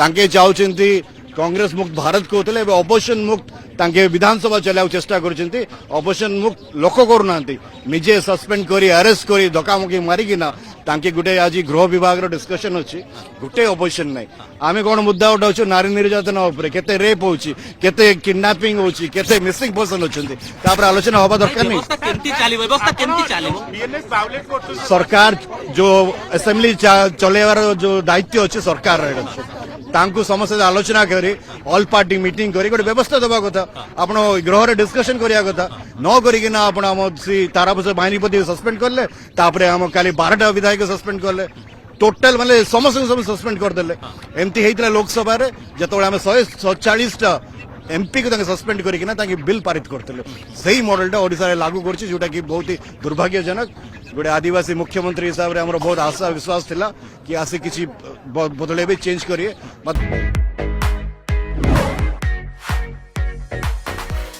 तांके चाहते कांग्रेस मुक्त भारत कहते अपोजिशन मुक्त तांके विधानसभा चलाऊ चेष्टा करछन्ती अपोजिशन मुक्त लोक करूना निजे सस्पेंड करी अरेस्ट करी धक्कामुक्की मारिकिना तांके गुटे आज गृह विभाग डिस्कशन अच्छी गुटे अपोजिशन नहीं आम कौन मुद्दा उठाऊ नारी निर्यातना केते रेप होची केते किडनैपिंग होची केते मिसिंग पर्सन होचंती तापर आलोचना होबा दरकार नहीं सरकार जो असेंबली चलेवार जो दायित्व अच्छे सरकार तांकु समस्त आलोचना करी ऑल पार्टी मीटिंग करी गोटे व्यवस्था दबा कथा आपण गृह रे डिस्कशन करिया कथा न करिकिना आपण हम श्री ताराप्रसाद बाहिनीपति सस्पेंड करले तापरे हम काली 12टा विधायक सस्पेंड करले टोटल माने समस्त सब सस्पेंड कर देले एमती हेतला लोकसभा रे जतोळे हम 147टा एमपी को सस्पेंड करिकिना ताकि बिल पारित करतले सही मॉडलटा ओडिसा रे लागू करछि जोटा कि बहुत ही दुर्भाग्यजनक गोटे आदिवासी मुख्यमंत्री हिसाब से बहुत आशा विश्वास थिला कि आसे किसी बदलेबे चेंज करिए